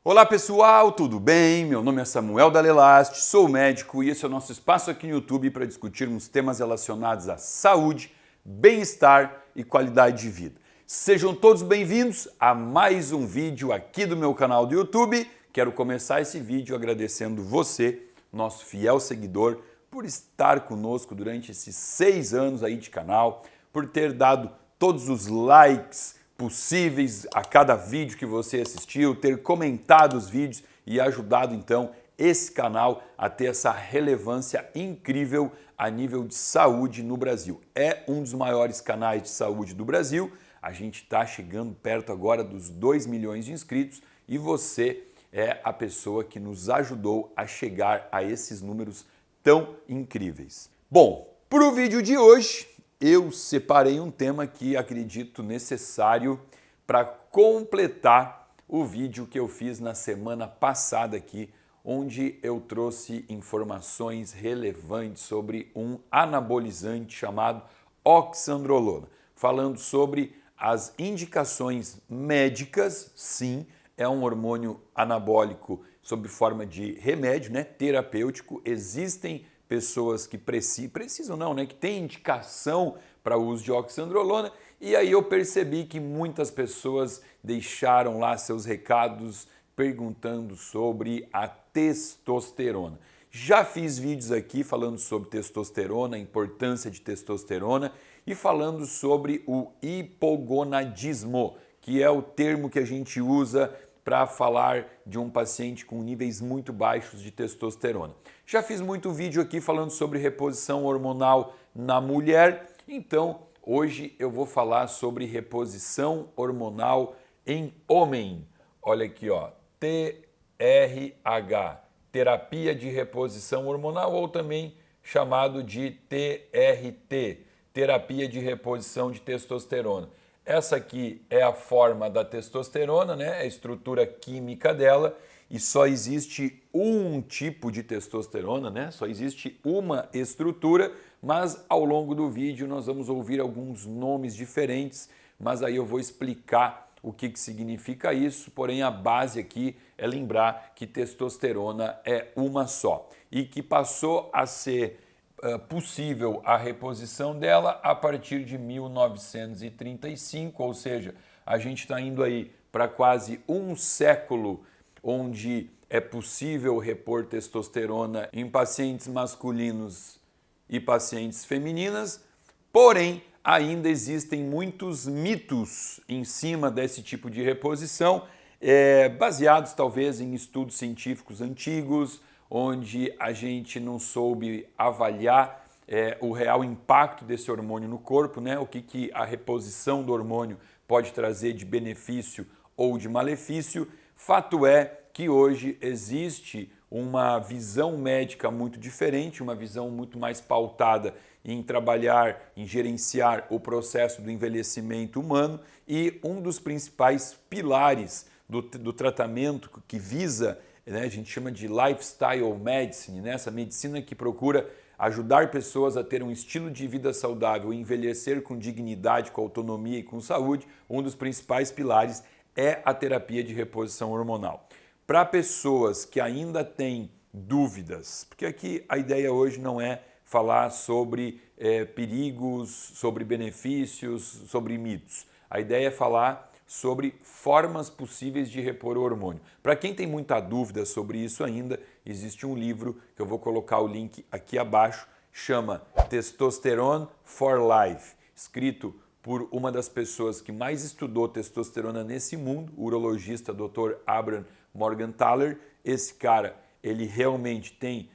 Olá pessoal, tudo bem? Meu nome é Samuel Dalelast, sou médico e esse é o nosso espaço aqui no YouTube para discutirmos temas relacionados à saúde, bem-estar e qualidade de vida. Sejam todos bem-vindos a mais um vídeo aqui do meu canal do YouTube. Quero começar esse vídeo agradecendo você, nosso fiel seguidor, por estar conosco durante esses 6 anos aí de canal, por ter dado todos os likes possíveis a cada vídeo que você assistiu, ter comentado os vídeos e ajudado então esse canal a ter essa relevância incrível a nível de saúde no Brasil. É um dos maiores canais de saúde do Brasil, a gente está chegando perto agora dos 2 milhões de inscritos e você é a pessoa que nos ajudou a chegar a esses números tão incríveis. Bom, para o vídeo de hoje eu separei um tema que acredito necessário para completar o vídeo que eu fiz na semana passada aqui, onde eu trouxe informações relevantes sobre um anabolizante chamado oxandrolona, falando sobre as indicações médicas. Sim, é um hormônio anabólico sob forma de remédio, né, terapêutico. Existem pessoas que precisam não, né, que têm indicação para o uso de oxandrolona, e aí eu percebi que muitas pessoas deixaram lá seus recados perguntando sobre a testosterona. Já fiz vídeos aqui falando sobre testosterona, a importância de testosterona e falando sobre o hipogonadismo, que é o termo que a gente usa para falar de um paciente com níveis muito baixos de testosterona. Já fiz muito vídeo aqui falando sobre reposição hormonal na mulher, então hoje eu vou falar sobre reposição hormonal em homem. Olha aqui, ó, TRH, terapia de reposição hormonal, ou também chamado de TRT, terapia de reposição de testosterona. Essa aqui é a forma da testosterona, né? A estrutura química dela, e só existe um tipo de testosterona, né? Só existe uma estrutura, mas ao longo do vídeo nós vamos ouvir alguns nomes diferentes, mas aí eu vou explicar o que significa isso, porém a base aqui é lembrar que testosterona é uma só e que passou a ser possível a reposição dela a partir de 1935, ou seja, a gente está indo aí para quase um século onde é possível repor testosterona em pacientes masculinos e pacientes femininas, porém ainda existem muitos mitos em cima desse tipo de reposição, baseados talvez em estudos científicos antigos, onde a gente não soube avaliar o real impacto desse hormônio no corpo, né? O que a reposição do hormônio pode trazer de benefício ou de malefício. Fato é que hoje existe uma visão médica muito diferente, uma visão muito mais pautada em trabalhar, em gerenciar o processo do envelhecimento humano, e um dos principais pilares do tratamento que visa, né, a gente chama de lifestyle medicine, né, essa medicina que procura ajudar pessoas a ter um estilo de vida saudável, envelhecer com dignidade, com autonomia e com saúde. Um dos principais pilares é a terapia de reposição hormonal. Para pessoas que ainda têm dúvidas, porque aqui a ideia hoje não é falar sobre perigos, sobre benefícios, sobre mitos. A ideia é falar sobre formas possíveis de repor o hormônio. Para quem tem muita dúvida sobre isso ainda, existe um livro que eu vou colocar o link aqui abaixo, chama Testosterone for Life, escrito por uma das pessoas que mais estudou testosterona nesse mundo, o urologista Dr. Abraham Morgentaler. Esse cara, ele realmente tem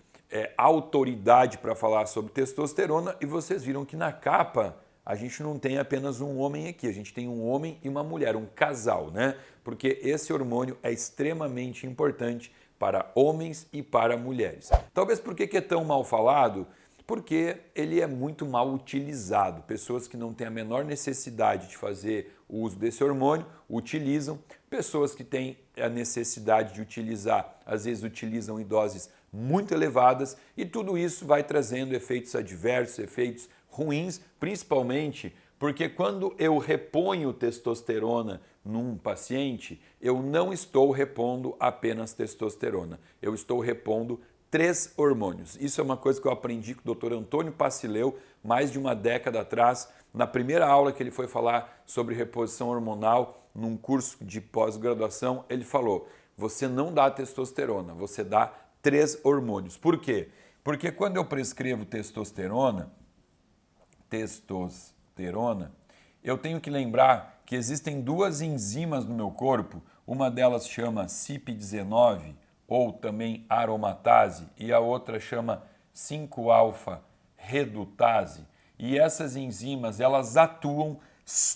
autoridade para falar sobre testosterona, e vocês viram que na capa a gente não tem apenas um homem aqui, a gente tem um homem e uma mulher, um casal, né? Porque esse hormônio é extremamente importante para homens e para mulheres. Talvez por que é tão mal falado? Porque ele é muito mal utilizado. Pessoas que não têm a menor necessidade de fazer o uso desse hormônio utilizam. Pessoas que têm a necessidade de utilizar, às vezes utilizam em doses muito elevadas, e tudo isso vai trazendo efeitos adversos, efeitos ruins, principalmente porque quando eu reponho testosterona num paciente, eu não estou repondo apenas testosterona, eu estou repondo 3 hormônios. Isso é uma coisa que eu aprendi com o Dr. Antônio Pacileu mais de uma década atrás, na primeira aula que ele foi falar sobre reposição hormonal num curso de pós-graduação, ele falou: você não dá testosterona, você dá 3 hormônios. Por quê? Porque quando eu prescrevo testosterona, eu tenho que lembrar que existem 2 enzimas no meu corpo, uma delas chama CYP19, ou também aromatase, e a outra chama 5-alfa-redutase. E essas enzimas, elas atuam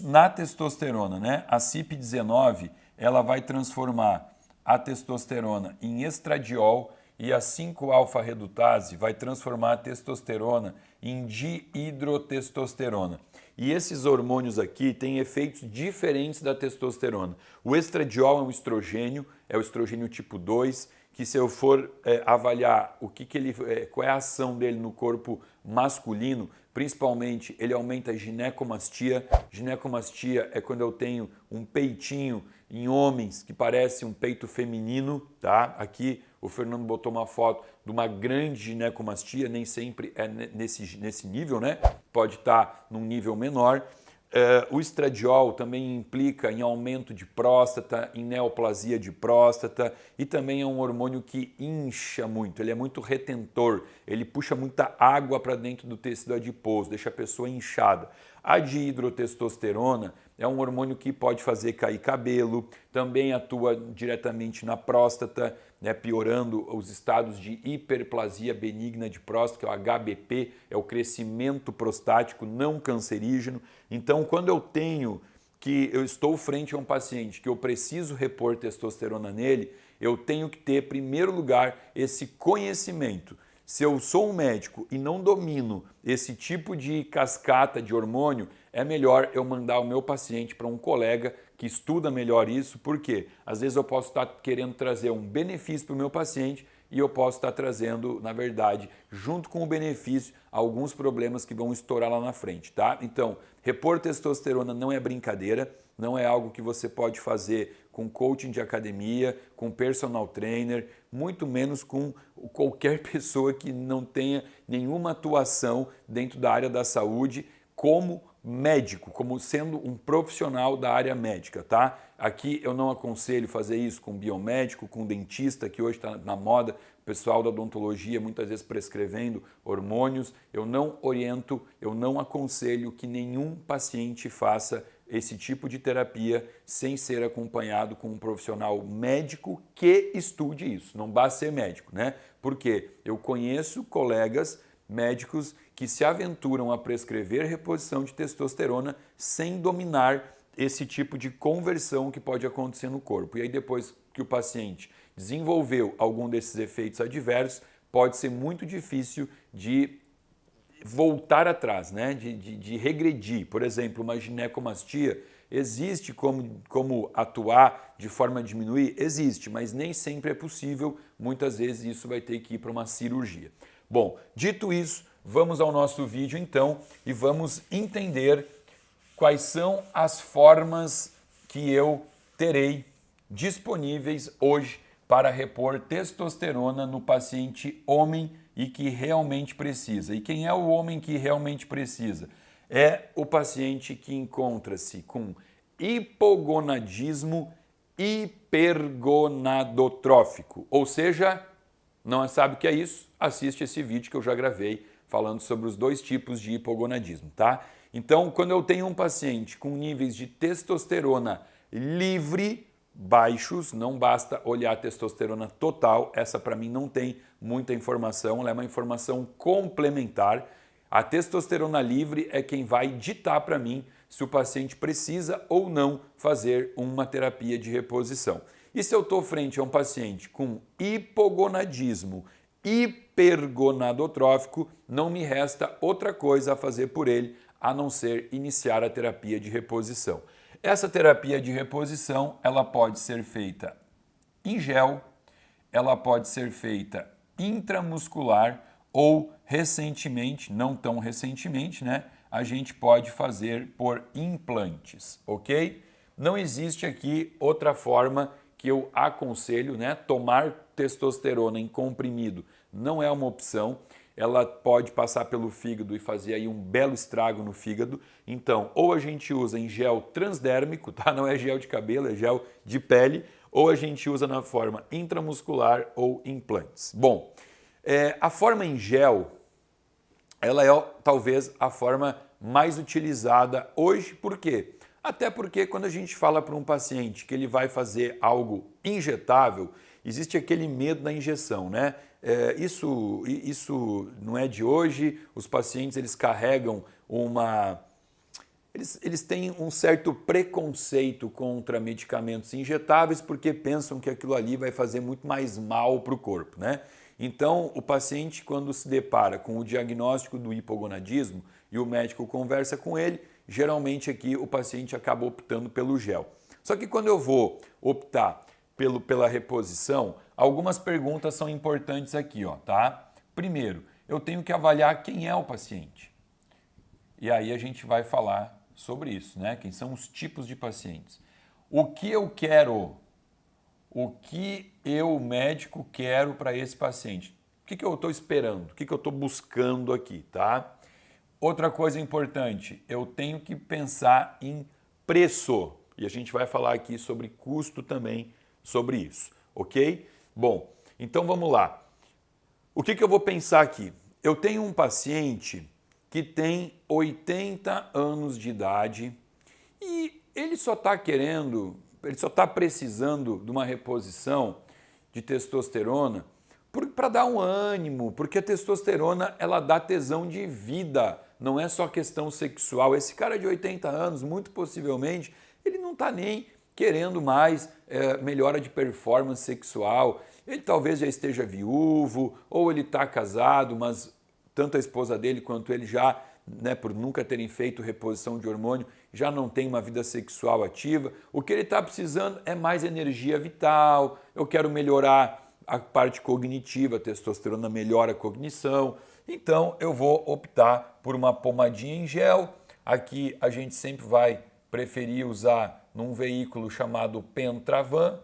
na testosterona, né? A CYP19, ela vai transformar a testosterona em estradiol e a 5-alfa-redutase vai transformar a testosterona em dihidrotestosterona. E esses hormônios aqui têm efeitos diferentes da testosterona. O estradiol é um estrogênio, é o estrogênio tipo 2, que se eu for avaliar qual é a ação dele no corpo masculino, principalmente ele aumenta a ginecomastia. Ginecomastia é quando eu tenho um peitinho em homens que parece um peito feminino, tá? Aqui o Fernando botou uma foto de uma grande ginecomastia, nem sempre é nesse nível, né? Pode estar num nível menor. O estradiol também implica em aumento de próstata, em neoplasia de próstata, e também é um hormônio que incha muito, ele é muito retentor, ele puxa muita água para dentro do tecido adiposo, deixa a pessoa inchada. A dihidrotestosterona é um hormônio que pode fazer cair cabelo, também atua diretamente na próstata, né, piorando os estados de hiperplasia benigna de próstata, que é o HBP, é o crescimento prostático não cancerígeno. Então, quando eu estou frente a um paciente que eu preciso repor testosterona nele, eu tenho que ter, em primeiro lugar, esse conhecimento. Se eu sou um médico e não domino esse tipo de cascata de hormônio, é melhor eu mandar o meu paciente para um colega que estuda melhor isso, porque às vezes eu posso estar querendo trazer um benefício para o meu paciente e eu posso estar trazendo, na verdade, junto com o benefício, alguns problemas que vão estourar lá na frente, tá? Então, repor testosterona não é brincadeira, não é algo que você pode fazer com coaching de academia, com personal trainer, muito menos com qualquer pessoa que não tenha nenhuma atuação dentro da área da saúde como médico, como sendo um profissional da área médica, tá? Aqui eu não aconselho fazer isso com biomédico, com dentista, que hoje está na moda, o pessoal da odontologia muitas vezes prescrevendo hormônios. Eu não oriento, eu não aconselho que nenhum paciente faça esse tipo de terapia sem ser acompanhado com um profissional médico que estude isso. Não basta ser médico, né? Porque eu conheço colegas médicos que se aventuram a prescrever reposição de testosterona sem dominar esse tipo de conversão que pode acontecer no corpo. E aí depois que o paciente desenvolveu algum desses efeitos adversos, pode ser muito difícil de voltar atrás, né? de regredir. Por exemplo, uma ginecomastia, existe como atuar de forma a diminuir? Existe, mas nem sempre é possível. Muitas vezes isso vai ter que ir para uma cirurgia. Bom, dito isso, vamos ao nosso vídeo então e vamos entender quais são as formas que eu terei disponíveis hoje para repor testosterona no paciente homem e que realmente precisa. E quem é o homem que realmente precisa? É o paciente que encontra-se com hipogonadismo hipergonadotrófico, ou seja, não sabe o que é isso? Assiste esse vídeo que eu já gravei falando sobre os 2 tipos de hipogonadismo, tá? Então, quando eu tenho um paciente com níveis de testosterona livre baixos, não basta olhar a testosterona total, essa para mim não tem muita informação, ela é uma informação complementar. A testosterona livre é quem vai ditar para mim se o paciente precisa ou não fazer uma terapia de reposição. E se eu estou frente a um paciente com hipogonadismo hipergonadotrófico, não me resta outra coisa a fazer por ele a não ser iniciar a terapia de reposição. Essa terapia de reposição, ela pode ser feita em gel, ela pode ser feita intramuscular ou recentemente, não tão recentemente, né? A gente pode fazer por implantes, ok? Não existe aqui outra forma que eu aconselho, né? Tomar testosterona em comprimido não é uma opção. Ela pode passar pelo fígado e fazer aí um belo estrago no fígado. Então, ou a gente usa em gel transdérmico, tá? Não é gel de cabelo, é gel de pele, ou a gente usa na forma intramuscular ou implantes. Bom, a forma em gel, ela é talvez a forma mais utilizada hoje. Por quê? Até porque quando a gente fala para um paciente que ele vai fazer algo injetável, existe aquele medo da injeção, né? Isso não é de hoje. Os pacientes eles carregam eles têm um certo preconceito contra medicamentos injetáveis porque pensam que aquilo ali vai fazer muito mais mal para o corpo, né? Então, o paciente, quando se depara com o diagnóstico do hipogonadismo e o médico conversa com ele, geralmente aqui o paciente acaba optando pelo gel. Só que quando eu vou optar pela reposição, algumas perguntas são importantes aqui, ó, tá? Primeiro, eu tenho que avaliar quem é o paciente. E aí a gente vai falar sobre isso, né? Quem são os tipos de pacientes. O que eu quero, o que eu, médico, quero para esse paciente? O que eu estou esperando? O que eu estou buscando aqui, tá? Outra coisa importante, eu tenho que pensar em preço. E a gente vai falar aqui sobre custo também, sobre isso, ok? Bom, então vamos lá. O que eu vou pensar aqui? Eu tenho um paciente que tem 80 anos de idade e ele só está precisando de uma reposição de testosterona para dar um ânimo, porque a testosterona ela dá tesão de vida, não é só questão sexual. Esse cara de 80 anos, muito possivelmente, ele não está nem querendo mais melhora de performance sexual. Ele talvez já esteja viúvo ou ele está casado, mas tanto a esposa dele quanto ele já, né, por nunca terem feito reposição de hormônio, já não tem uma vida sexual ativa. O que ele está precisando é mais energia vital. Eu quero melhorar a parte cognitiva, a testosterona melhora a cognição. Então eu vou optar por uma pomadinha em gel. Aqui a gente sempre vai preferir usar num veículo chamado Pentravan,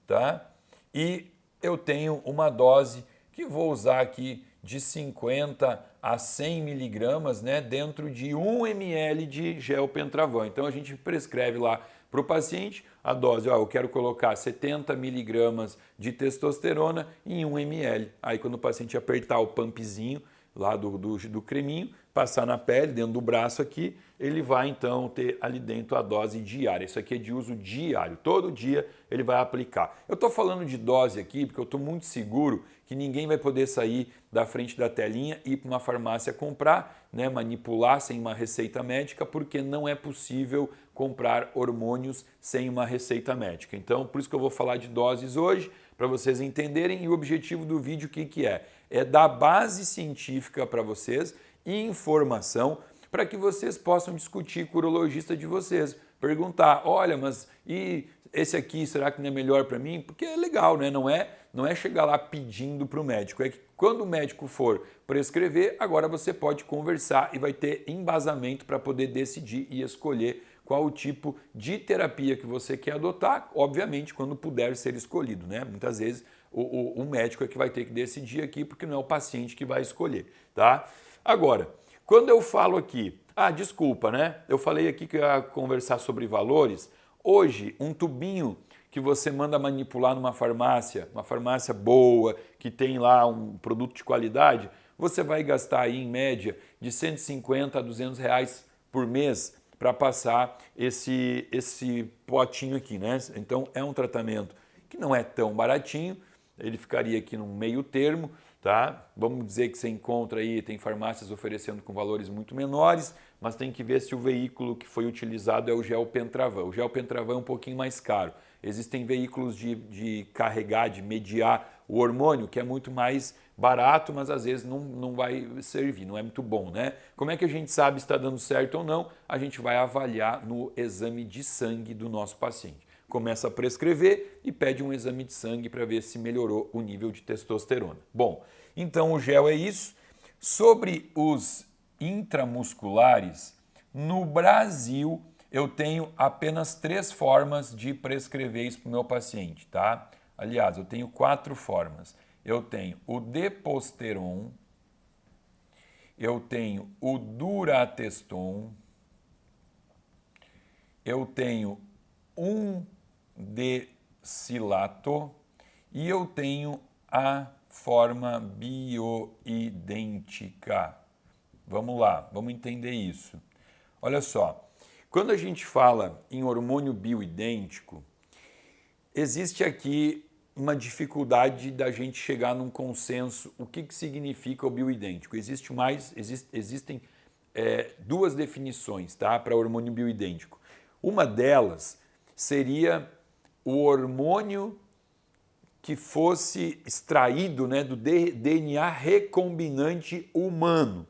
tá? E eu tenho uma dose que vou usar aqui de 50 a 100 miligramas, né, dentro de 1 ml de gel Pentravan. Então a gente prescreve lá para o paciente a dose, eu quero colocar 70 miligramas de testosterona em 1 ml. Aí quando o paciente apertar o pumpzinho lá do creminho, passar na pele, dentro do braço aqui, ele vai então ter ali dentro a dose diária. Isso aqui é de uso diário, todo dia ele vai aplicar. Eu estou falando de dose aqui porque eu estou muito seguro que ninguém vai poder sair da frente da telinha e ir para uma farmácia comprar, né, manipular sem uma receita médica, porque não é possível comprar hormônios sem uma receita médica. Então, por isso que eu vou falar de doses hoje, para vocês entenderem, e o objetivo do vídeo o que é? É dar base científica para vocês e informação para que vocês possam discutir com o urologista de vocês. Perguntar, olha, mas e esse aqui, será que não é melhor para mim? Porque é legal, né? Não é chegar lá pedindo para o médico. É que quando o médico for prescrever, agora você pode conversar e vai ter embasamento para poder decidir e escolher qual o tipo de terapia que você quer adotar, obviamente quando puder ser escolhido, né? Muitas vezes o médico é que vai ter que decidir aqui, porque não é o paciente que vai escolher, tá? Agora, quando eu falo aqui, desculpa, né? Eu falei aqui que eu ia conversar sobre valores. Hoje, um tubinho que você manda manipular numa farmácia, uma farmácia boa, que tem lá um produto de qualidade, você vai gastar aí em média de 150 a 200 reais por mês para passar esse potinho aqui, né? Então é um tratamento que não é tão baratinho, ele ficaria aqui num meio termo, tá? Vamos dizer que você encontra aí, tem farmácias oferecendo com valores muito menores, mas tem que ver se o veículo que foi utilizado é o gel Pentravan. O gel Pentravan é um pouquinho mais caro. Existem veículos de carregar, de mediar o hormônio, que é muito mais barato, mas às vezes não vai servir, não é muito bom, né? Como é que a gente sabe se está dando certo ou não? A gente vai avaliar no exame de sangue do nosso paciente. Começa a prescrever e pede um exame de sangue para ver se melhorou o nível de testosterona. Bom, então o gel é isso. Sobre os intramusculares, no Brasil eu tenho apenas 3 formas de prescrever isso para o meu paciente, tá? Aliás, eu tenho 4 formas. Eu tenho o Deposteron, eu tenho o Durateston, eu tenho um Decilato e eu tenho a forma bioidêntica. Vamos lá, vamos entender isso. Olha só, quando a gente fala em hormônio bioidêntico, existe aqui uma dificuldade da gente chegar num consenso. O que significa o bioidêntico? Existem duas definições, tá, para hormônio bioidêntico. Uma delas seria o hormônio que fosse extraído, né, do DNA recombinante humano,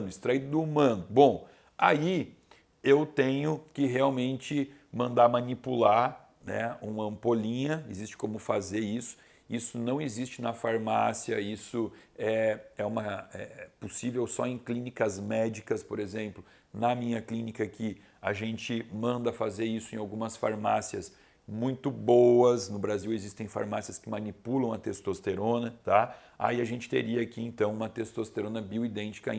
extraído do humano. Bom, aí eu tenho que realmente mandar manipular, né, uma ampolinha, existe como fazer isso. Isso não existe na farmácia, isso é possível só em clínicas médicas, por exemplo. Na minha clínica aqui, a gente manda fazer isso em algumas farmácias muito boas. No Brasil existem farmácias que manipulam a testosterona, tá? Aí a gente teria aqui então uma testosterona bioidêntica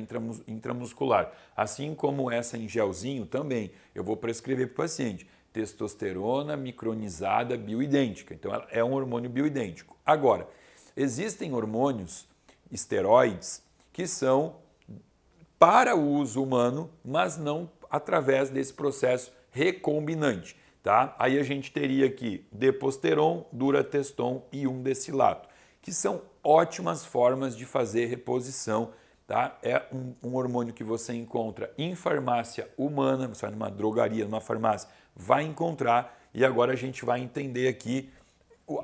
intramuscular. Assim como essa em gelzinho também, eu vou prescrever para o paciente testosterona micronizada bioidêntica. Então ela é um hormônio bioidêntico. Agora, existem hormônios esteroides que são para o uso humano, mas não através desse processo recombinante. Tá? Aí a gente teria aqui Deposteron, Durateston e um Decilato, que são ótimas formas de fazer reposição. Tá? É um hormônio que você encontra em farmácia humana, você vai numa drogaria, numa farmácia, vai encontrar, e agora a gente vai entender aqui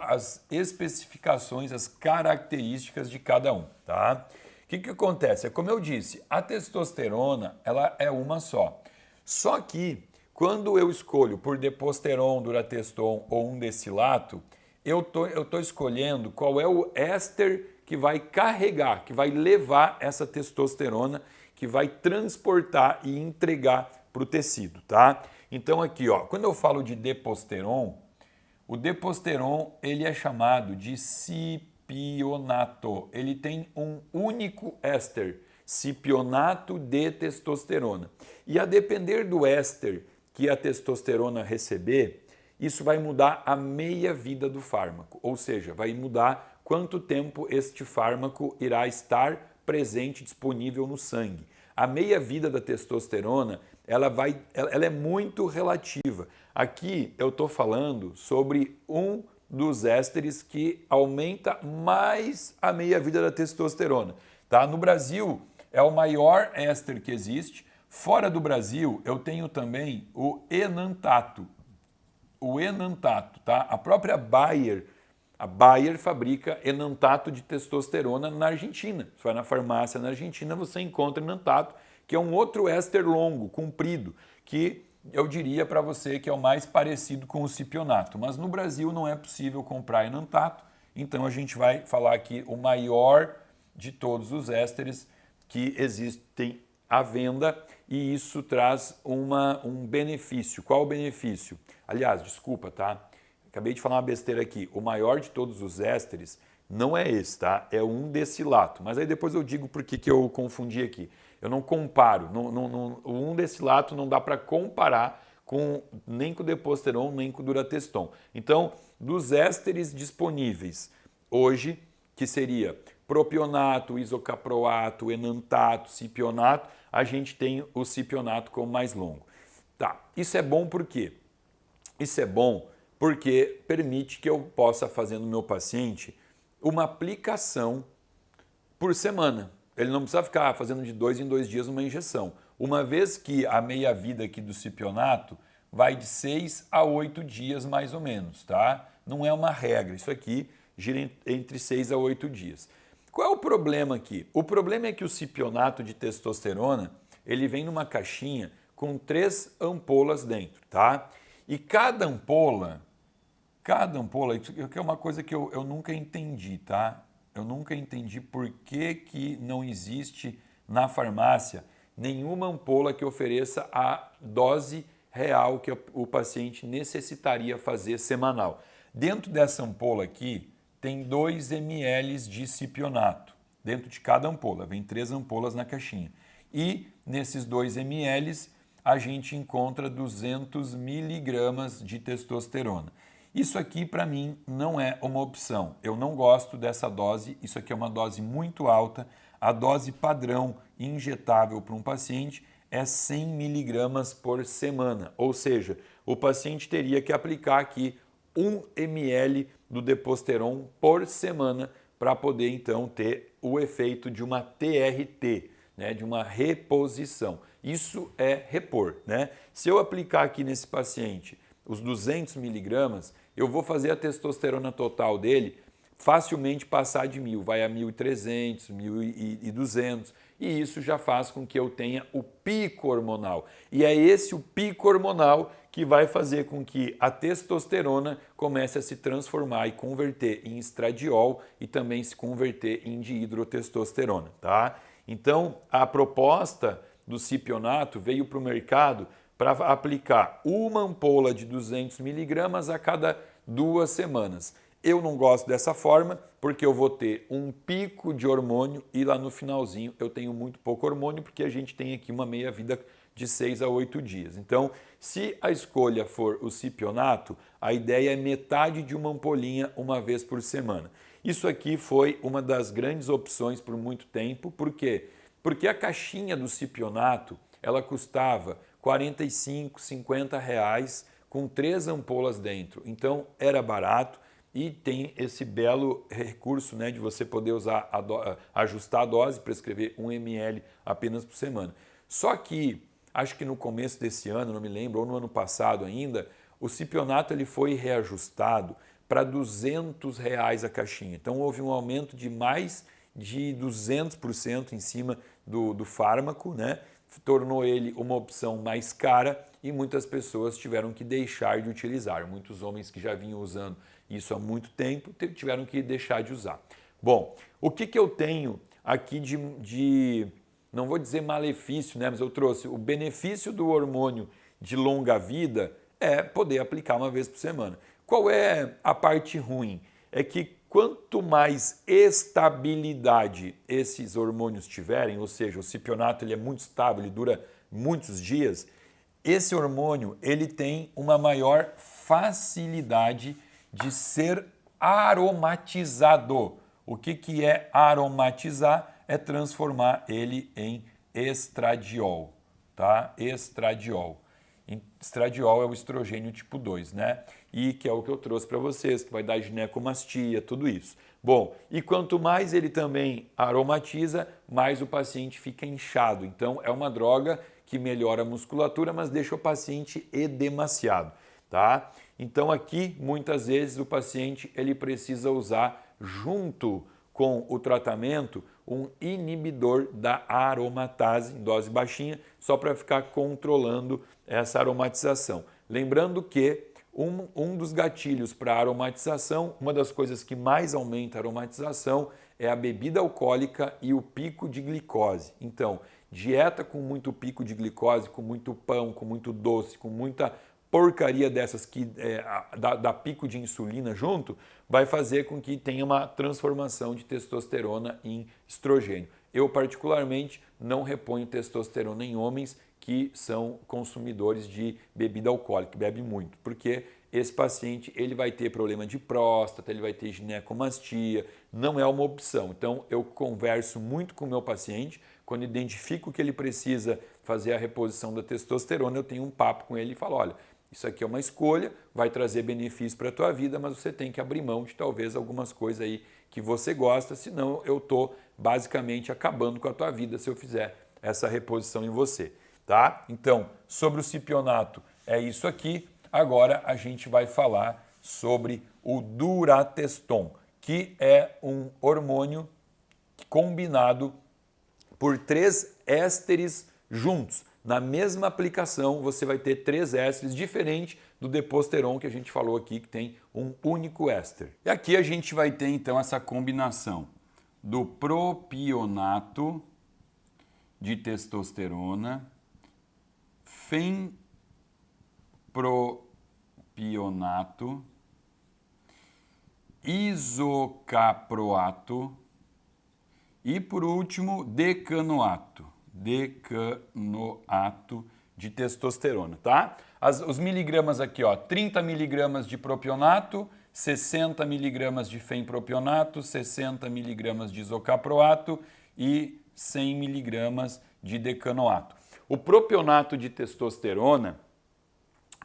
as especificações, as características de cada um. Tá? O que acontece? Como eu disse, a testosterona ela é uma só. Só que quando eu escolho por Deposteron, Durateston ou um Decilato, eu tô escolhendo qual é o éster que vai carregar, que vai levar essa testosterona, que vai transportar e entregar para o tecido, tá? Então aqui, ó, quando eu falo de Deposteron, o Deposteron ele é chamado de cipionato. Ele tem um único éster, cipionato de testosterona. E a depender do éster que a testosterona receber, isso vai mudar a meia-vida do fármaco, ou seja, vai mudar quanto tempo este fármaco irá estar presente, disponível no sangue. A meia-vida da testosterona, ela é muito relativa. Aqui eu estou falando sobre um dos ésteres que aumenta mais a meia-vida da testosterona. Tá? No Brasil, é o maior éster que existe. Fora do Brasil, eu tenho também o enantato. O enantato, tá? A própria Bayer, fabrica enantato de testosterona na Argentina. Você vai na farmácia na Argentina, você encontra enantato, que é um outro éster longo, comprido, que eu diria para você que é o mais parecido com o cipionato. Mas no Brasil não é possível comprar enantato, então a gente vai falar aqui o maior de todos os ésteres que existem à venda, e isso traz um benefício. Qual o benefício? Aliás, desculpa, tá? Acabei de falar uma besteira aqui. O maior de todos os ésteres não é esse, tá? É um Decilato. Mas aí depois eu digo por que eu confundi aqui. Eu não comparo. O um Decilato não dá para comparar nem com o Deposteron, nem com o Durateston. Então, dos ésteres disponíveis hoje, que seria propionato, isocaproato, enantato, cipionato, a gente tem o cipionato como mais longo. Tá, isso é bom por quê? Isso é bom porque permite que eu possa fazer no meu paciente uma aplicação por semana. Ele não precisa ficar fazendo de 2 em 2 dias uma injeção. Uma vez que a meia-vida aqui do cipionato vai de 6 a 8 dias mais ou menos, tá? Não é uma regra, isso aqui gira entre 6 a 8 dias. Qual é o problema aqui? O problema é que o cipionato de testosterona, ele vem numa caixinha com 3 ampolas dentro, tá? E cada ampola, que é uma coisa que eu nunca entendi, tá? Eu nunca entendi por que não existe na farmácia nenhuma ampola que ofereça a dose real que o paciente necessitaria fazer semanal. Dentro dessa ampola aqui tem 2 ml de cipionato. Dentro de cada ampola, vem 3 ampolas na caixinha. E nesses 2 ml a gente encontra 200 miligramas de testosterona. Isso aqui para mim não é uma opção. Eu não gosto dessa dose, isso aqui é uma dose muito alta. A dose padrão injetável para um paciente é 100 miligramas por semana, ou seja, o paciente teria que aplicar aqui 1 ml do Deposteron por semana para poder então ter o efeito de uma TRT, né, de uma reposição. Isso é repor, né? Se eu aplicar aqui nesse paciente os 200 miligramas, eu vou fazer a testosterona total dele facilmente passar de 1.000, vai a 1.300, 1.200, e isso já faz com que eu tenha o pico hormonal. E é esse o pico hormonal que vai fazer com que a testosterona comece a se transformar e converter em estradiol e também se converter em dihidrotestosterona, tá? Então, a proposta do cipionato veio para o mercado para aplicar uma ampola de 200 miligramas a cada 2 semanas. Eu não gosto dessa forma porque eu vou ter um pico de hormônio e lá no finalzinho eu tenho muito pouco hormônio porque a gente tem aqui uma meia-vida de 6 a 8 dias. Então, se a escolha for o cipionato, a ideia é metade de uma ampolinha uma vez por semana. Isso aqui foi uma das grandes opções por muito tempo. Por quê? Porque a caixinha do cipionato ela custava 45, 50 reais com 3 ampolas dentro. Então, era barato. E tem esse belo recurso, né, de você poder usar ajustar a dose, prescrever 1 ml apenas por semana. Só que, acho que no começo desse ano, não me lembro, ou no ano passado ainda, o cipionato ele foi reajustado para 200 reais a caixinha. Então houve um aumento de mais de 200% em cima do fármaco, né? Tornou ele uma opção mais cara e muitas pessoas tiveram que deixar de utilizar. Muitos homens que já vinham usando isso há muito tempo tiveram que deixar de usar. Bom, o que eu tenho aqui de não vou dizer malefício, né? Mas eu trouxe o benefício do hormônio de longa vida é poder aplicar uma vez por semana. Qual é a parte ruim? É que quanto mais estabilidade esses hormônios tiverem, ou seja, o cipionato ele é muito estável, ele dura muitos dias, esse hormônio ele tem uma maior facilidade de ser aromatizado. O que é aromatizar? É transformar ele em estradiol, tá? Estradiol. Estradiol é o estrogênio tipo 2, né? E que é o que eu trouxe para vocês, que vai dar ginecomastia, tudo isso. Bom, e quanto mais ele também aromatiza, mais o paciente fica inchado. Então, é uma droga que melhora a musculatura, mas deixa o paciente edemaciado, tá? Então, aqui, muitas vezes, o paciente ele precisa usar, junto com o tratamento, um inibidor da aromatase em dose baixinha, só para ficar controlando essa aromatização. Lembrando que um dos gatilhos para a aromatização, uma das coisas que mais aumenta a aromatização é a bebida alcoólica e o pico de glicose. Então, dieta com muito pico de glicose, com muito pão, com muito doce, com muita porcaria dessas que dá pico de insulina junto, vai fazer com que tenha uma transformação de testosterona em estrogênio. Eu, particularmente, não reponho testosterona em homens que são consumidores de bebida alcoólica, que bebe muito, porque esse paciente ele vai ter problema de próstata, ele vai ter ginecomastia, não é uma opção. Então, eu converso muito com o meu paciente, quando identifico que ele precisa fazer a reposição da testosterona, eu tenho um papo com ele e falo, olha, isso aqui é uma escolha, vai trazer benefício para a tua vida, mas você tem que abrir mão de talvez algumas coisas aí que você gosta, senão eu estou basicamente acabando com a tua vida se eu fizer essa reposição em você, tá? Então, sobre o cipionato é isso aqui. Agora a gente vai falar sobre o Durateston, que é um hormônio combinado por 3 ésteres juntos. Na mesma aplicação, você vai ter 3 ésteres, diferente do Deposteron que a gente falou aqui, que tem um único éster. E aqui a gente vai ter, então, essa combinação do propionato de testosterona, propionato, isocaproato e, por último, decanoato de testosterona, tá? Os miligramas aqui, ó, 30 miligramas de propionato, 60 miligramas de fenpropionato, 60 miligramas de isocaproato e 100 miligramas de decanoato. O propionato de testosterona,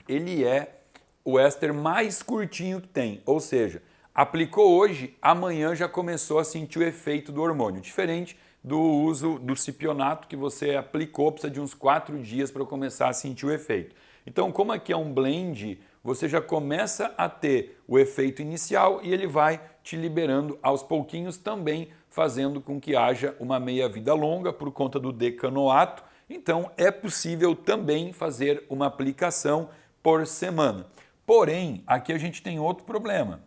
ele é o éster mais curtinho que tem, ou seja, aplicou hoje, amanhã já começou a sentir o efeito do hormônio, diferente do uso do cipionato que você aplicou, precisa de uns 4 dias para começar a sentir o efeito. Então, como aqui é um blend, você já começa a ter o efeito inicial e ele vai te liberando aos pouquinhos, também fazendo com que haja uma meia-vida longa por conta do decanoato. Então, é possível também fazer uma aplicação por semana. Porém, aqui a gente tem outro problema.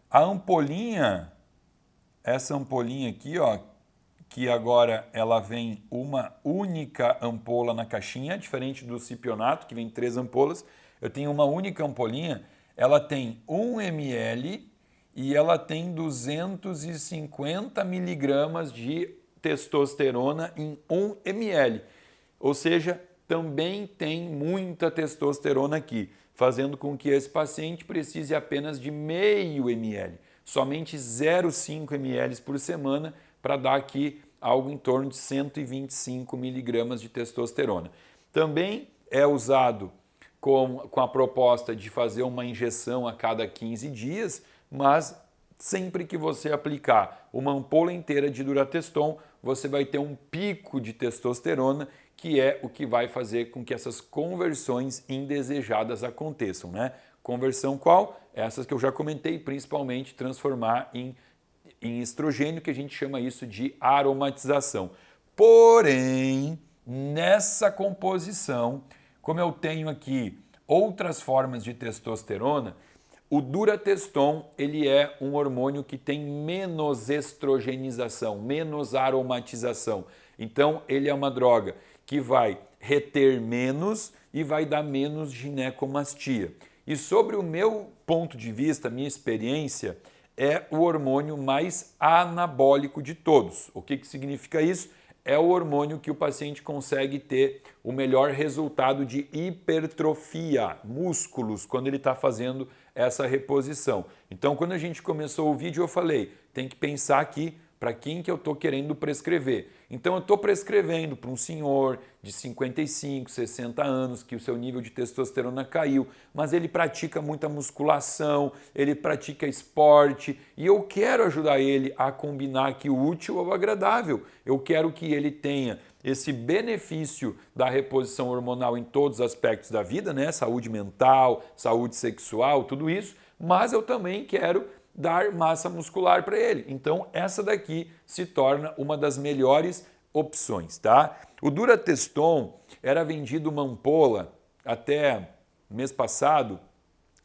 A ampolinha, essa ampolinha aqui, ó, que agora ela vem uma única ampola na caixinha, diferente do cipionato, que vem 3 ampolas. Eu tenho uma única ampolinha, ela tem 1 ml e ela tem 250 miligramas de testosterona em 1 ml. Ou seja, também tem muita testosterona aqui, fazendo com que esse paciente precise apenas de meio ml, somente 0,5 ml por semana, para dar aqui algo em torno de 125 miligramas de testosterona. Também é usado com a proposta de fazer uma injeção a cada 15 dias, mas sempre que você aplicar uma ampola inteira de Durateston, você vai ter um pico de testosterona, que é o que vai fazer com que essas conversões indesejadas aconteçam, né? Conversão qual? Essas que eu já comentei, principalmente transformar em estrogênio, que a gente chama isso de aromatização. Porém, nessa composição, como eu tenho aqui outras formas de testosterona, o Durateston, ele é um hormônio que tem menos estrogenização, menos aromatização. Então, ele é uma droga que vai reter menos e vai dar menos ginecomastia. E sobre o meu ponto de vista, minha experiência, é o hormônio mais anabólico de todos. O que significa isso? É o hormônio que o paciente consegue ter o melhor resultado de hipertrofia, músculos, quando ele está fazendo essa reposição. Então, quando a gente começou o vídeo, eu falei, tem que pensar aqui para quem que eu estou querendo prescrever. Então, eu estou prescrevendo para um senhor de 55, 60 anos, que o seu nível de testosterona caiu, mas ele pratica muita musculação, ele pratica esporte, e eu quero ajudar ele a combinar aqui o útil ao agradável. Eu quero que ele tenha esse benefício da reposição hormonal em todos os aspectos da vida, né? Saúde mental, saúde sexual, tudo isso, mas eu também quero dar massa muscular para ele. Então, essa daqui se torna uma das melhores opções, tá? O Durateston era vendido uma ampola até mês passado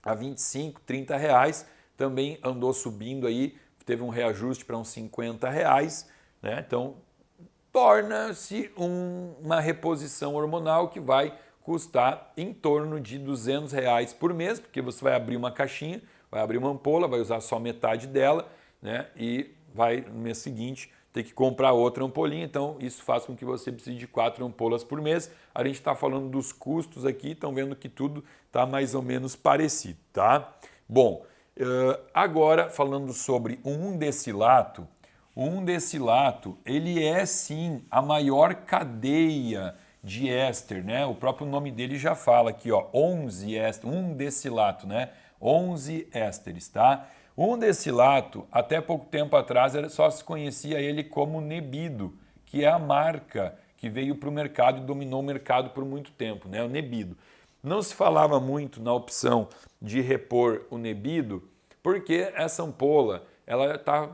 a 25, 30 reais, também andou subindo aí, teve um reajuste para uns 50 reais, né? Então, torna-se uma reposição hormonal que vai custar em torno de 200 reais por mês, porque você vai abrir uma caixinha, vai abrir uma ampola, vai usar só metade dela, né? E vai no mês seguinte ter que comprar outra ampolinha, então isso faz com que você precise de 4 ampolas por mês. A gente está falando dos custos aqui, estão vendo que tudo está mais ou menos parecido, tá? Bom, agora falando sobre o 1-decilato, o 1-decilato, ele é sim a maior cadeia de éster, né? O próprio nome dele já fala aqui, ó, 11 éster, 1-decilato, né? 11 ésteres, tá? O 1-decilato, até pouco tempo atrás, só se conhecia ele como Nebido, que é a marca que veio para o mercado e dominou o mercado por muito tempo, né? O Nebido. Não se falava muito na opção de repor o Nebido, porque essa ampola, ela está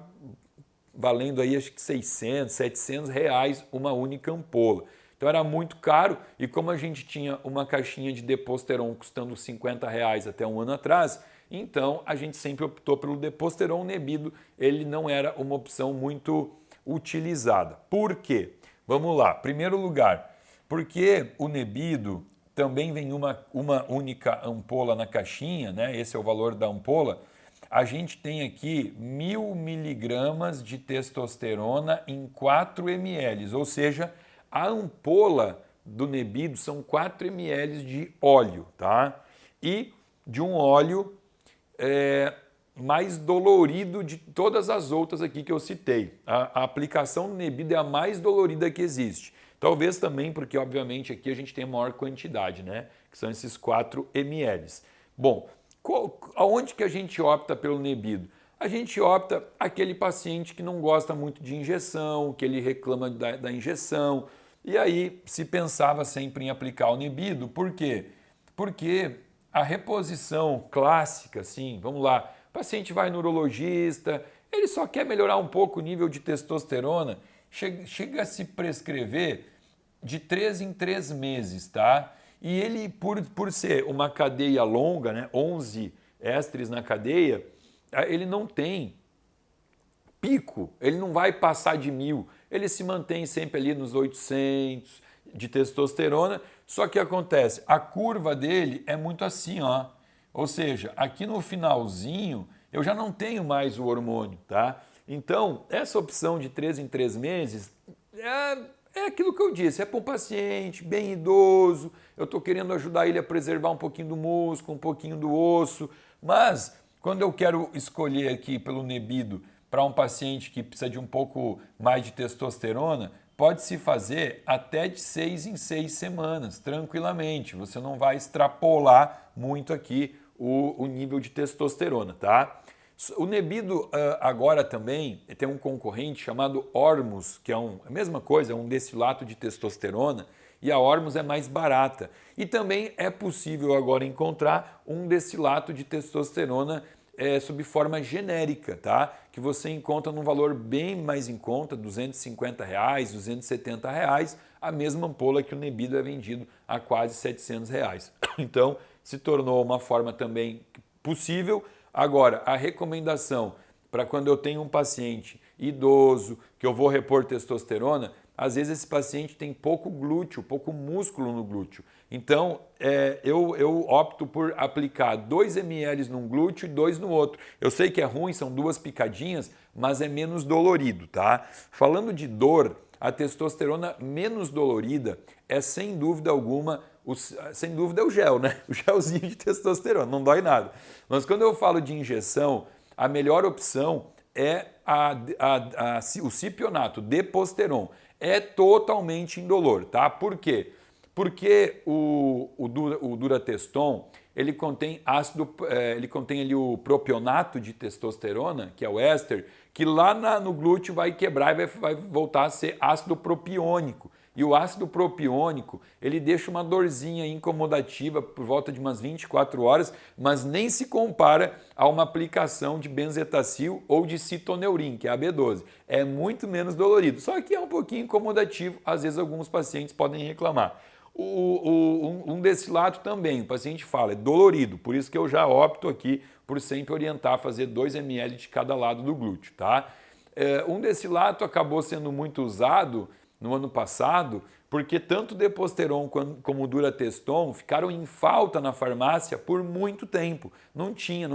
valendo aí acho que 600, 700 reais uma única ampola. Então era muito caro e como a gente tinha uma caixinha de Deposteron custando 50 reais até um ano atrás, então a gente sempre optou pelo Deposteron. O Nebido, ele não era uma opção muito utilizada. Por quê? Vamos lá. Primeiro lugar, porque o Nebido, também vem uma única ampola na caixinha, né? Esse é o valor da ampola. A gente tem aqui 1.000 miligramas de testosterona em 4 ml, ou seja, a ampola do Nebido são 4 ml de óleo, tá? E de um óleo mais dolorido de todas as outras aqui que eu citei. A aplicação do Nebido é a mais dolorida que existe. Talvez também porque, obviamente, aqui a gente tem a maior quantidade, né? Que são esses 4 ml. Bom, aonde que a gente opta pelo Nebido? A gente opta aquele paciente que não gosta muito de injeção, que ele reclama da injeção. E aí se pensava sempre em aplicar o Nebido. Por quê? Porque a reposição clássica, assim, vamos lá, o paciente vai no urologista, ele só quer melhorar um pouco o nível de testosterona, chega a se prescrever de 3 em 3 meses, tá? E ele, por ser uma cadeia longa, né, 11 ésteres na cadeia, ele não tem pico, ele não vai passar de 1.000, ele se mantém sempre ali nos 800 de testosterona, só que acontece, a curva dele é muito assim, ó. Ou seja, aqui no finalzinho eu já não tenho mais o hormônio, tá? Então, essa opção de 3 em 3 meses é aquilo que eu disse, é para um paciente bem idoso, eu estou querendo ajudar ele a preservar um pouquinho do músculo, um pouquinho do osso, mas quando eu quero escolher aqui pelo Nebido para um paciente que precisa de um pouco mais de testosterona, pode-se fazer até de 6 em 6 semanas, tranquilamente. Você não vai extrapolar muito aqui o nível de testosterona, tá? O Nebido agora também tem um concorrente chamado Ormus, que é a mesma coisa, é um destilato de testosterona, e a Ormus é mais barata. E também é possível agora encontrar um destilato de testosterona sob forma genérica, tá? Que você encontra num valor bem mais em conta, R$250, R$270, a mesma ampola que o Nebido é vendido a quase R$700. Então, se tornou uma forma também possível. Agora, a recomendação para quando eu tenho um paciente idoso, que eu vou repor testosterona, às vezes esse paciente tem pouco glúteo, pouco músculo no glúteo. Então, eu opto por aplicar 2 ml num glúteo e 2 no outro. Eu sei que é ruim, são 2 picadinhas, mas é menos dolorido, tá? Falando de dor, a testosterona menos dolorida é, sem dúvida alguma, sem dúvida é o gel, né? O gelzinho de testosterona, não dói nada. Mas quando eu falo de injeção, a melhor opção é o cipionato, Deposteron. É totalmente indolor, tá? Por quê? Porque o Durateston, ele contém ele contém ali o propionato de testosterona, que é o éster, que lá no glúteo vai quebrar e vai voltar a ser ácido propiônico. E o ácido propiônico, ele deixa uma dorzinha incomodativa por volta de umas 24 horas, mas nem se compara a uma aplicação de benzetacil ou de citoneurin, que é a B12. É muito menos dolorido, só que é um pouquinho incomodativo, às vezes alguns pacientes podem reclamar. Um destilato também, o paciente fala, é dolorido, por isso que eu já opto aqui por sempre orientar a fazer 2 ml de cada lado do glúteo, tá? Um destilato acabou sendo muito usado no ano passado, porque tanto o Deposteron como o Durateston ficaram em falta na farmácia por muito tempo. Não tinha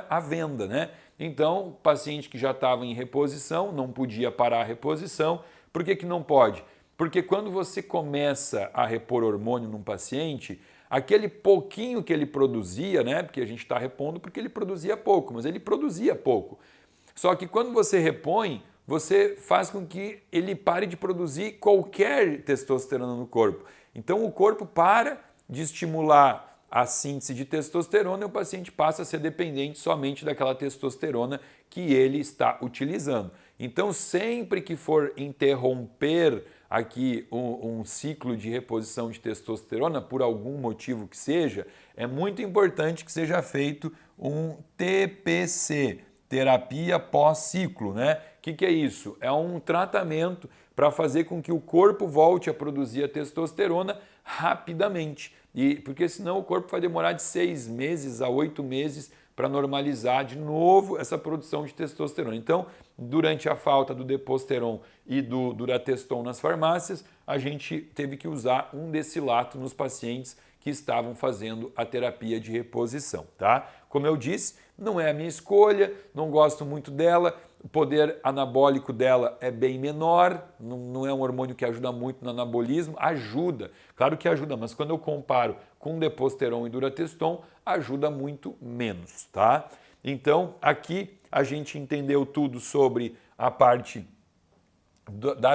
à venda, né? Então, o paciente que já estava em reposição, não podia parar a reposição. Por que não pode? Porque quando você começa a repor hormônio num paciente, aquele pouquinho que ele produzia, né? Porque a gente está repondo porque ele produzia pouco, mas ele produzia pouco. Só que quando você repõe, você faz com que ele pare de produzir qualquer testosterona no corpo. Então o corpo para de estimular a síntese de testosterona e o paciente passa a ser dependente somente daquela testosterona que ele está utilizando. Então sempre que for interromper aqui um ciclo de reposição de testosterona, por algum motivo que seja, é muito importante que seja feito um TPC, terapia pós-ciclo, né? O que é isso? É um tratamento para fazer com que o corpo volte a produzir a testosterona rapidamente. Porque senão o corpo vai demorar de 6 meses a 8 meses para normalizar de novo essa produção de testosterona. Então, durante a falta do Deposteron e do Durateston nas farmácias, a gente teve que usar um destilato nos pacientes que estavam fazendo a terapia de reposição, tá? Como eu disse, não é a minha escolha, não gosto muito dela, o poder anabólico dela é bem menor, não é um hormônio que ajuda muito no anabolismo, ajuda, claro que ajuda, mas quando eu comparo com Deposteron e Durateston, ajuda muito menos, tá? Então, aqui a gente entendeu tudo sobre a parte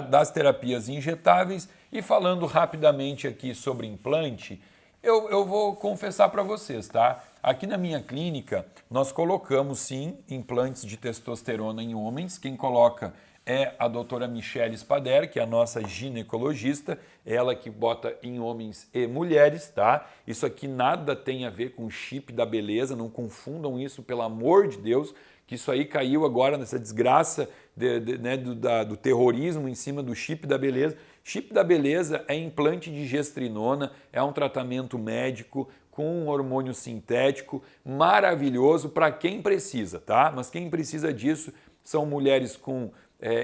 das terapias injetáveis e falando rapidamente aqui sobre implante, eu vou confessar para vocês, tá? Aqui na minha clínica, nós colocamos sim implantes de testosterona em homens. Quem coloca é a doutora Michele Spader, que é a nossa ginecologista, ela que bota em homens e mulheres, tá? Isso aqui nada tem a ver com chip da beleza, não confundam isso, pelo amor de Deus, que isso aí caiu agora nessa desgraça né, do terrorismo em cima do chip da beleza. Chip da beleza é implante de gestrinona, é um tratamento médico com um hormônio sintético maravilhoso para quem precisa, tá? Mas quem precisa disso são mulheres com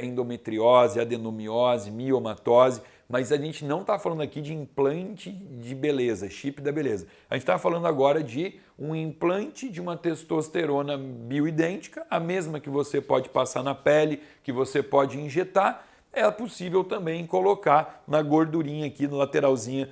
endometriose, adenomiose, miomatose, mas a gente não está falando aqui de implante de beleza, chip da beleza. A gente está falando agora de um implante de uma testosterona bioidêntica, a mesma que você pode passar na pele, que você pode injetar, é possível também colocar na gordurinha aqui, no lateralzinha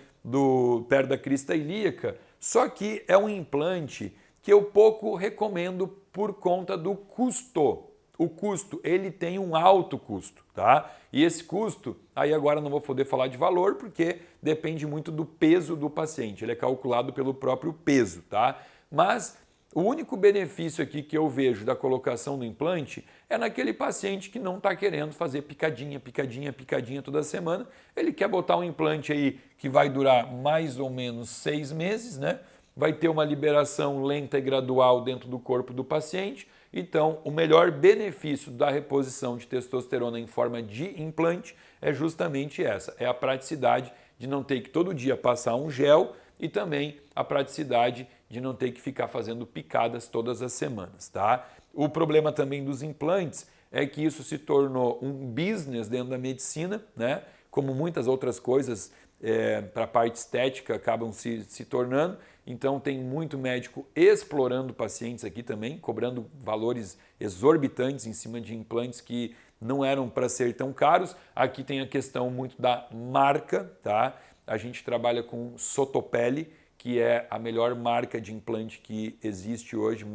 perto da crista ilíaca, só que é um implante que eu pouco recomendo por conta do custo. O custo, ele tem um alto custo, tá? E esse custo, aí agora não vou poder falar de valor, porque depende muito do peso do paciente, ele é calculado pelo próprio peso, tá? Mas o único benefício aqui que eu vejo da colocação do implante é naquele paciente que não está querendo fazer picadinha, picadinha, picadinha toda semana, ele quer botar um implante aí que vai durar mais ou menos 6 meses, né? Vai ter uma liberação lenta e gradual dentro do corpo do paciente. Então, o melhor benefício da reposição de testosterona em forma de implante é justamente essa, é a praticidade de não ter que todo dia passar um gel e também a praticidade de não ter que ficar fazendo picadas todas as semanas, tá? O problema também dos implantes é que isso se tornou um business dentro da medicina, né? Como muitas outras coisas para a parte estética acabam se tornando. Então tem muito médico explorando pacientes aqui também, cobrando valores exorbitantes em cima de implantes que não eram para ser tão caros. Aqui tem a questão muito da marca, tá? A gente trabalha com Sotopele, que é a melhor marca de implante que existe hoje.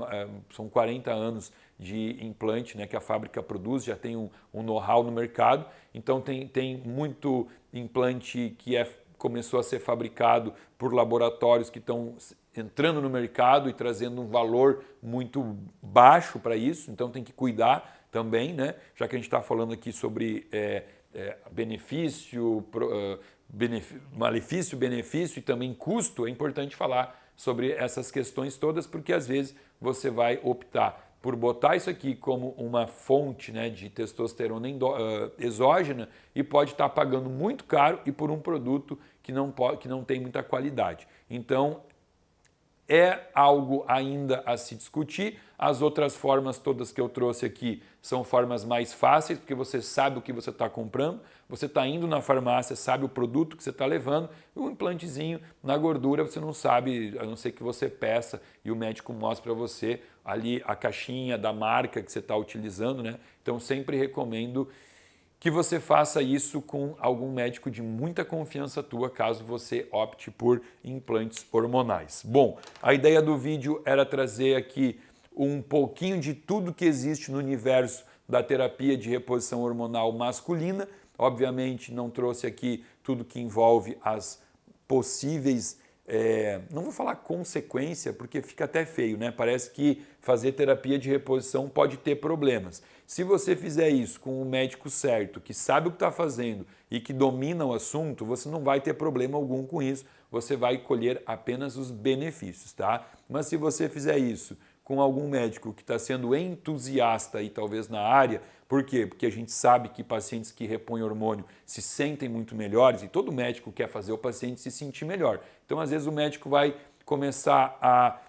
São 40 anos de implante, né, que a fábrica produz, já tem um know-how no mercado. Então tem muito implante que começou a ser fabricado por laboratórios que estão entrando no mercado e trazendo um valor muito baixo para isso, então tem que cuidar também, né? Já que a gente está falando aqui sobre malefício, benefício e também custo, é importante falar sobre essas questões todas, porque às vezes você vai optar por botar isso aqui como uma fonte, né, de testosterona exógena e pode estar pagando muito caro e por um produto que não tem muita qualidade. Então, é algo ainda a se discutir. As outras formas todas que eu trouxe aqui são formas mais fáceis, porque você sabe o que você está comprando, você está indo na farmácia, sabe o produto que você está levando, e um implantezinho na gordura você não sabe, a não ser que você peça e o médico mostre para você ali a caixinha da marca que você está utilizando, né? Então sempre recomendo que você faça isso com algum médico de muita confiança tua, caso você opte por implantes hormonais. Bom, a ideia do vídeo era trazer aqui um pouquinho de tudo que existe no universo da terapia de reposição hormonal masculina. Obviamente não trouxe aqui tudo que envolve as possíveis, não vou falar consequência, porque fica até feio, né? Parece que fazer terapia de reposição pode ter problemas. Se você fizer isso com o médico certo, que sabe o que está fazendo e que domina o assunto, você não vai ter problema algum com isso, você vai colher apenas os benefícios, tá? Mas se você fizer isso com algum médico que está sendo entusiasta e talvez na área, por quê? Porque a gente sabe que pacientes que repõem hormônio se sentem muito melhores e todo médico quer fazer o paciente se sentir melhor. Então, às vezes, o médico vai começar a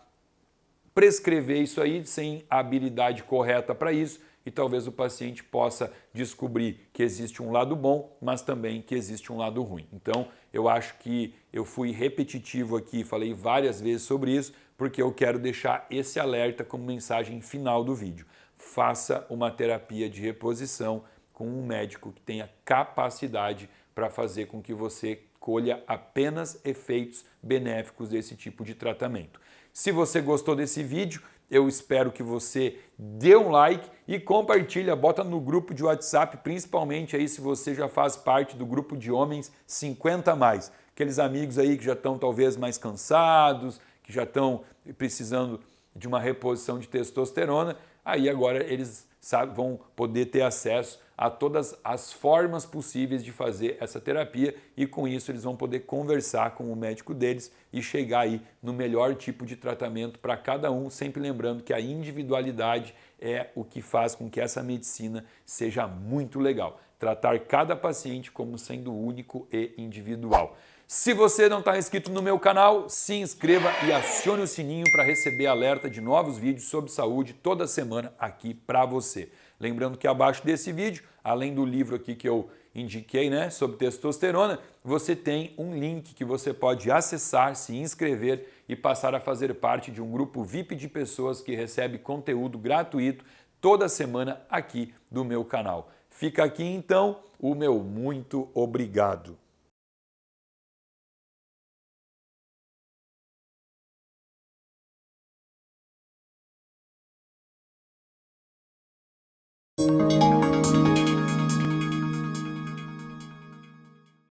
prescrever isso aí sem a habilidade correta para isso e talvez o paciente possa descobrir que existe um lado bom, mas também que existe um lado ruim. Então, eu acho que eu fui repetitivo aqui, falei várias vezes sobre isso, porque eu quero deixar esse alerta como mensagem final do vídeo. Faça uma terapia de reposição com um médico que tenha capacidade para fazer com que você colha apenas efeitos benéficos desse tipo de tratamento. Se você gostou desse vídeo, eu espero que você dê um like e compartilha, bota no grupo de WhatsApp, principalmente aí se você já faz parte do grupo de homens 50+. Aqueles amigos aí que já estão talvez mais cansados, que já estão precisando de uma reposição de testosterona, aí agora eles vão poder ter acesso a todas as formas possíveis de fazer essa terapia e com isso eles vão poder conversar com o médico deles e chegar aí no melhor tipo de tratamento para cada um, sempre lembrando que a individualidade é o que faz com que essa medicina seja muito legal. Tratar cada paciente como sendo único e individual. Se você não está inscrito no meu canal, se inscreva e acione o sininho para receber alerta de novos vídeos sobre saúde toda semana aqui para você. Lembrando que abaixo desse vídeo, além do livro aqui que eu indiquei, né, sobre testosterona, você tem um link que você pode acessar, se inscrever e passar a fazer parte de um grupo VIP de pessoas que recebe conteúdo gratuito toda semana aqui do meu canal. Fica aqui então o meu muito obrigado.